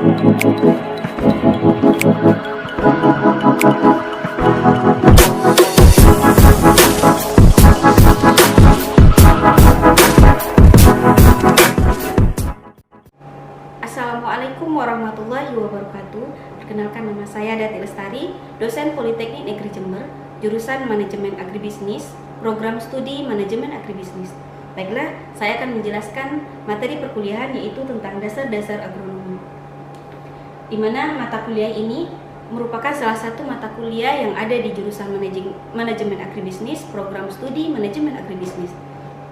Assalamualaikum warahmatullahi wabarakatuh. Perkenalkan, nama saya Dati Lestari, dosen Politeknik Negeri Jember, jurusan Manajemen Agribisnis, program studi Manajemen Agribisnis. Baiklah, saya akan menjelaskan materi perkuliahan, yaitu tentang dasar-dasar agronomi. Di mana mata kuliah ini merupakan salah satu mata kuliah yang ada di jurusan Manajemen Agribisnis, program studi Manajemen Agribisnis.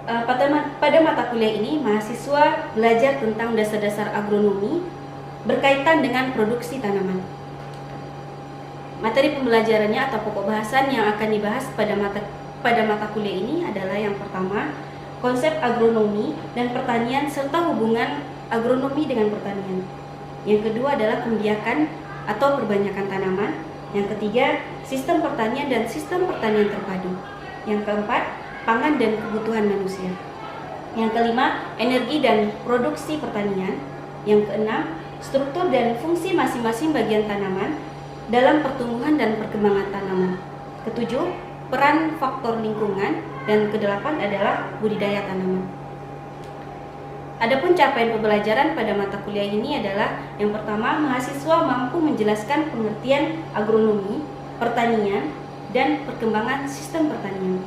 Pada mata kuliah ini, mahasiswa belajar tentang dasar-dasar agronomi berkaitan dengan produksi tanaman. Materi pembelajarannya atau pokok bahasan yang akan dibahas pada mata kuliah ini adalah yang pertama, konsep agronomi dan pertanian serta hubungan agronomi dengan pertanian. Yang kedua adalah pembiakan atau perbanyakan tanaman. Yang ketiga, sistem pertanian dan sistem pertanian terpadu. Yang keempat, pangan dan kebutuhan manusia. Yang kelima, energi dan produksi pertanian. Yang keenam, struktur dan fungsi masing-masing bagian tanaman dalam pertumbuhan dan perkembangan tanaman. Ketujuh, peran faktor lingkungan. Dan kedelapan adalah budidaya tanaman. Adapun capaian pembelajaran pada mata kuliah ini adalah yang pertama, mahasiswa mampu menjelaskan pengertian agronomi, pertanian, dan perkembangan sistem pertanian.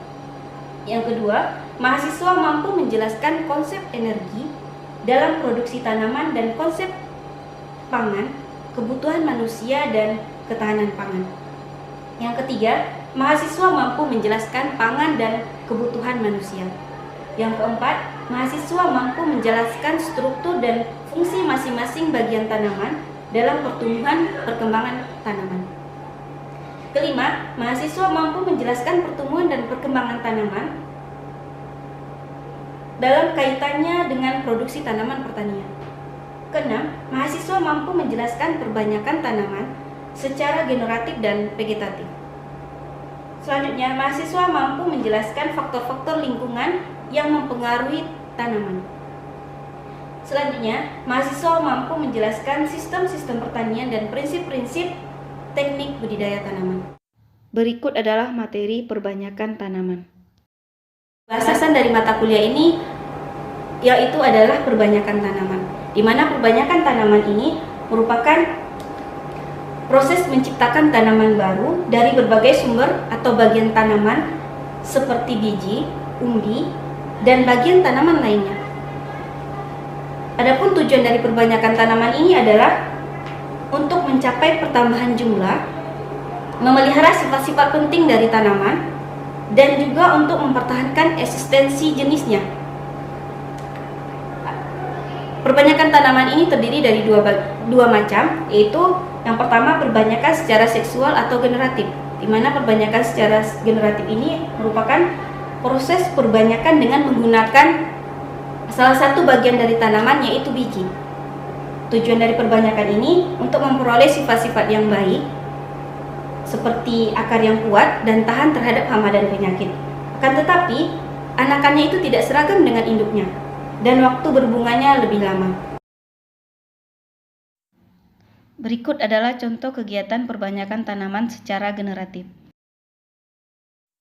Yang kedua, mahasiswa mampu menjelaskan konsep energi dalam produksi tanaman dan konsep pangan, kebutuhan manusia, dan ketahanan pangan. Yang ketiga, mahasiswa mampu menjelaskan pangan dan kebutuhan manusia. Yang keempat, mahasiswa mampu menjelaskan struktur dan fungsi masing-masing bagian tanaman dalam pertumbuhan perkembangan tanaman. Kelima, mahasiswa mampu menjelaskan pertumbuhan dan perkembangan tanaman dalam kaitannya dengan produksi tanaman pertanian. Keenam, mahasiswa mampu menjelaskan perbanyakan tanaman secara generatif dan vegetatif. Selanjutnya, mahasiswa mampu menjelaskan faktor-faktor lingkungan yang mempengaruhi tanaman. Selanjutnya, mahasiswa mampu menjelaskan sistem-sistem pertanian dan prinsip-prinsip teknik budidaya tanaman. Berikut adalah materi perbanyakan tanaman. Bahasan dari mata kuliah ini yaitu adalah perbanyakan tanaman, di mana perbanyakan tanaman ini merupakan proses menciptakan tanaman baru dari berbagai sumber atau bagian tanaman seperti biji, umbi, dan bagian tanaman lainnya. Adapun tujuan dari perbanyakan tanaman ini adalah untuk mencapai pertambahan jumlah, memelihara sifat-sifat penting dari tanaman, dan juga untuk mempertahankan eksistensi jenisnya. Perbanyakan tanaman ini terdiri dari dua macam, yaitu yang pertama, perbanyakan secara seksual atau generatif, di mana perbanyakan secara generatif ini merupakan proses perbanyakan dengan menggunakan salah satu bagian dari tanaman, yaitu biji. Tujuan dari perbanyakan ini untuk memperoleh sifat-sifat yang baik, seperti akar yang kuat dan tahan terhadap hama dan penyakit. Akan tetapi, anakannya itu tidak seragam dengan induknya, dan waktu berbunganya lebih lama. Berikut adalah contoh kegiatan perbanyakan tanaman secara generatif.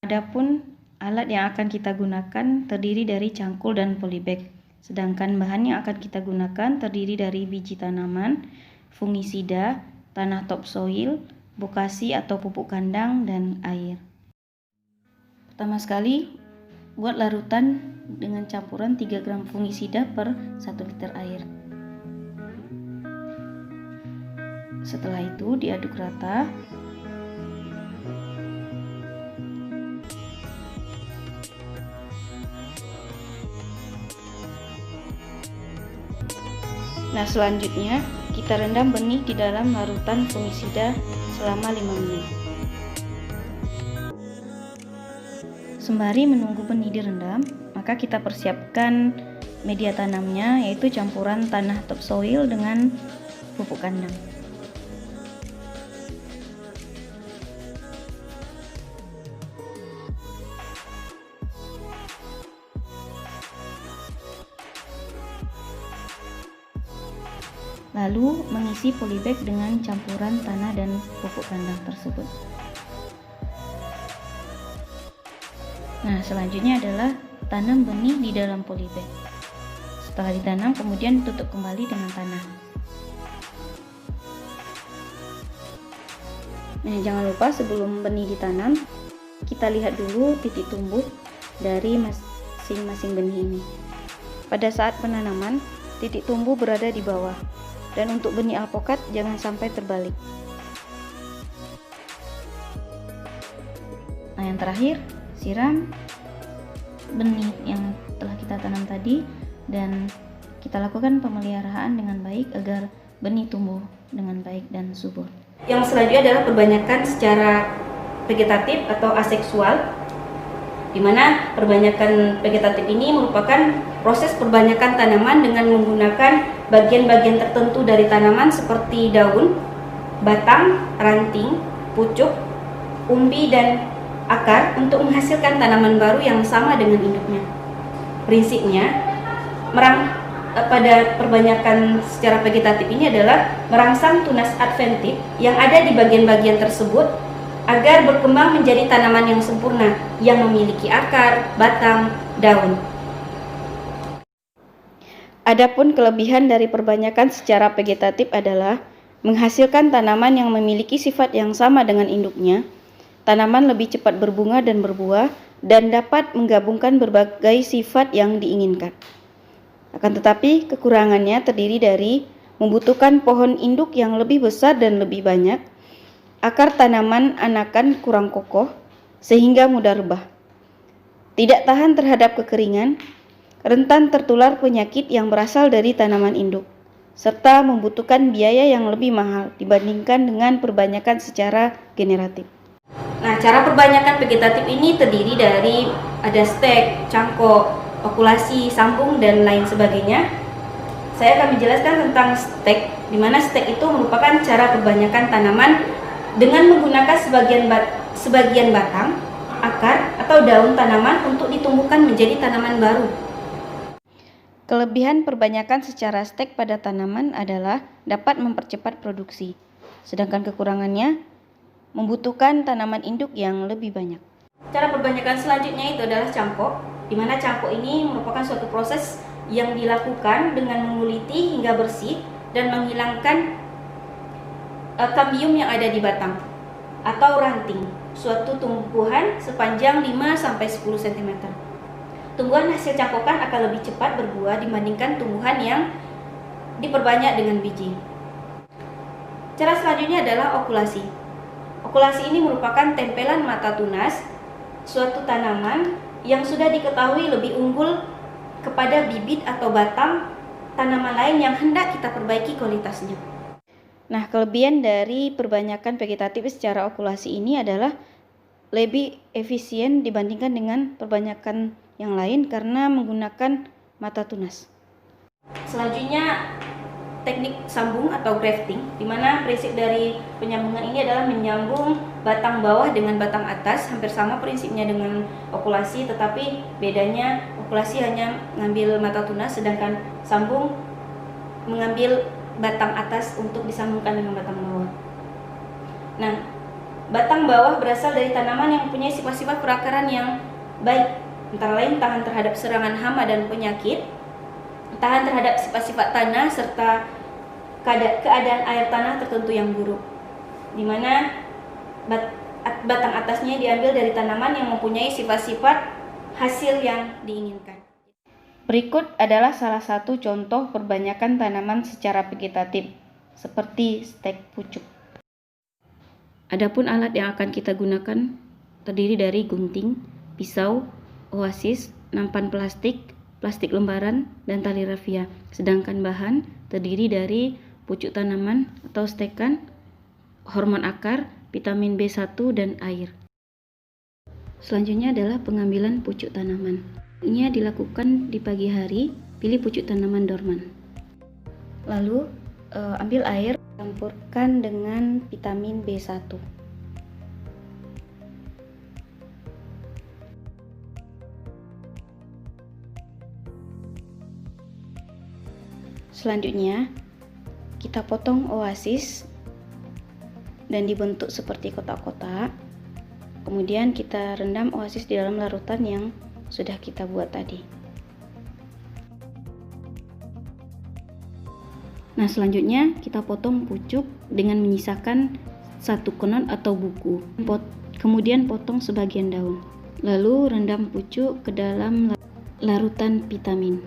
Adapun alat yang akan kita gunakan terdiri dari cangkul dan polybag, sedangkan bahan yang akan kita gunakan terdiri dari biji tanaman, fungisida, tanah topsoil, bokasi atau pupuk kandang, dan air. Pertama sekali, buat larutan dengan campuran 3 gram fungisida per 1 liter air. Setelah itu diaduk rata. Nah, selanjutnya kita rendam benih di dalam larutan fungisida selama 5 menit. Sembari menunggu benih direndam, maka kita persiapkan media tanamnya, yaitu campuran tanah topsoil dengan pupuk kandang. lalu mengisi polybag dengan campuran tanah dan pupuk kandang tersebut. Nah, selanjutnya adalah tanam benih di dalam polybag. Setelah ditanam, kemudian tutup kembali dengan tanah. Nah, jangan lupa sebelum benih ditanam, kita lihat dulu titik tumbuh dari masing-masing benih ini. Pada saat penanaman, titik tumbuh berada di bawah, dan untuk benih alpukat jangan sampai terbalik. Nah, yang terakhir, siram benih yang telah kita tanam tadi, dan kita lakukan pemeliharaan dengan baik agar benih tumbuh dengan baik dan subur. Yang selanjutnya adalah perbanyakan secara vegetatif atau aseksual, di mana perbanyakan vegetatif ini merupakan proses perbanyakan tanaman dengan menggunakan bagian-bagian tertentu dari tanaman seperti daun, batang, ranting, pucuk, umbi, dan akar untuk menghasilkan tanaman baru yang sama dengan induknya. Prinsipnya, pada perbanyakan secara vegetatif ini adalah merangsang tunas adventif yang ada di bagian-bagian tersebut agar berkembang menjadi tanaman yang sempurna yang memiliki akar, batang, daun. Adapun kelebihan dari perbanyakan secara vegetatif adalah menghasilkan tanaman yang memiliki sifat yang sama dengan induknya. Tanaman lebih cepat berbunga dan berbuah dan dapat menggabungkan berbagai sifat yang diinginkan. Akan tetapi, kekurangannya terdiri dari membutuhkan pohon induk yang lebih besar dan lebih banyak, akar tanaman anakan kurang kokoh, sehingga mudah rebah, tidak tahan terhadap kekeringan, rentan tertular penyakit yang berasal dari tanaman induk, serta membutuhkan biaya yang lebih mahal dibandingkan dengan perbanyakan secara generatif. Nah, cara perbanyakan vegetatif ini terdiri dari ada stek, cangkok, okulasi, sambung, dan lain sebagainya. Saya akan menjelaskan tentang stek, di mana stek itu merupakan cara perbanyakan tanaman dengan menggunakan sebagian batang, akar, atau daun tanaman untuk ditumbuhkan menjadi tanaman baru. Kelebihan perbanyakan secara stek pada tanaman adalah dapat mempercepat produksi, sedangkan kekurangannya membutuhkan tanaman induk yang lebih banyak. Cara perbanyakan selanjutnya itu adalah cangkok, di mana cangkok ini merupakan suatu proses yang dilakukan dengan menguliti hingga bersih dan menghilangkan kambium yang ada di batang atau ranting suatu tumbuhan sepanjang 5-10 cm. Tumbuhan hasil cangkokan akan lebih cepat berbuah dibandingkan tumbuhan yang diperbanyak dengan biji. Cara selanjutnya adalah okulasi. Okulasi ini merupakan tempelan mata tunas suatu tanaman yang sudah diketahui lebih unggul kepada bibit atau batang tanaman lain yang hendak kita perbaiki kualitasnya. Nah, kelebihan dari perbanyakan vegetatif secara okulasi ini adalah lebih efisien dibandingkan dengan perbanyakan yang lain karena menggunakan mata tunas. Selanjutnya, teknik sambung atau grafting, di mana prinsip dari penyambungan ini adalah menyambung batang bawah dengan batang atas, hampir sama prinsipnya dengan okulasi, tetapi bedanya okulasi hanya mengambil mata tunas, sedangkan sambung mengambil batang atas untuk disambungkan dengan batang bawah. Nah, batang bawah berasal dari tanaman yang mempunyai sifat-sifat perakaran yang baik, antara lain tahan terhadap serangan hama dan penyakit, tahan terhadap sifat-sifat tanah, serta keadaan air tanah tertentu yang buruk, di mana batang atasnya diambil dari tanaman yang mempunyai sifat-sifat hasil yang diinginkan. Berikut adalah salah satu contoh perbanyakan tanaman secara vegetatif, seperti stek pucuk. Adapun alat yang akan kita gunakan terdiri dari gunting, pisau, oasis, nampan plastik, plastik lembaran, dan tali rafia. Sedangkan bahan terdiri dari pucuk tanaman atau stekan, hormon akar, vitamin B1, dan air. Selanjutnya adalah pengambilan pucuk tanaman. Ini dilakukan di pagi hari, pilih pucuk tanaman dorman. Lalu ambil air, campurkan dengan vitamin B1. Selanjutnya, kita potong oasis dan dibentuk seperti kotak-kotak. Kemudian kita rendam oasis di dalam larutan yang sudah kita buat tadi. Nah, selanjutnya kita potong pucuk dengan menyisakan satu konon atau buku. Kemudian potong sebagian daun. Lalu rendam pucuk ke dalam larutan vitamin.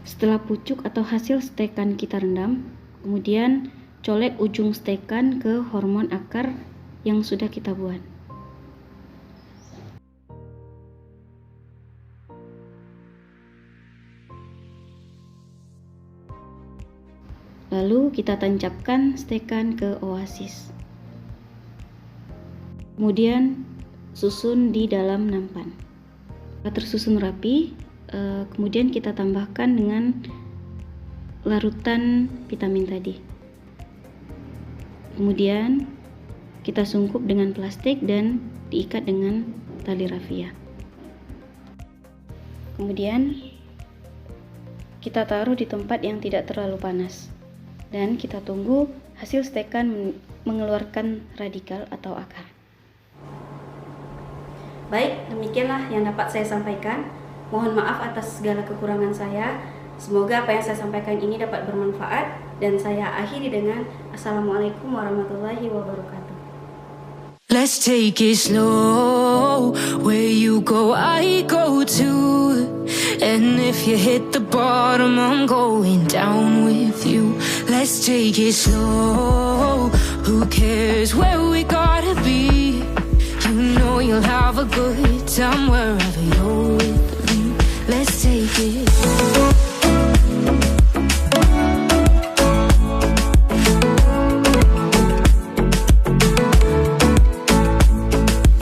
Setelah pucuk atau hasil stekan kita rendam, kemudian colek ujung stekan ke hormon akar yang sudah kita buat. Lalu kita tancapkan stekan ke oasis. Kemudian susun di dalam nampan. Setelah tersusun rapi, kemudian kita tambahkan dengan larutan vitamin tadi. Kemudian kita sungkup dengan plastik dan diikat dengan tali rafia. Kemudian kita taruh di tempat yang tidak terlalu panas dan kita tunggu hasil stekan mengeluarkan radikal atau akar. Baik, demikianlah yang dapat saya sampaikan. Mohon maaf atas segala kekurangan saya. Semoga apa yang saya sampaikan ini dapat bermanfaat, dan saya akhiri dengan Assalamualaikum warahmatullahi wabarakatuh. Let's take it slow. Where you go, I go too. And if you hit the bottom, I'm going down with you. Let's take it slow. Who cares where we gotta be? You know you'll have a good time wherever you're with me. Let's take it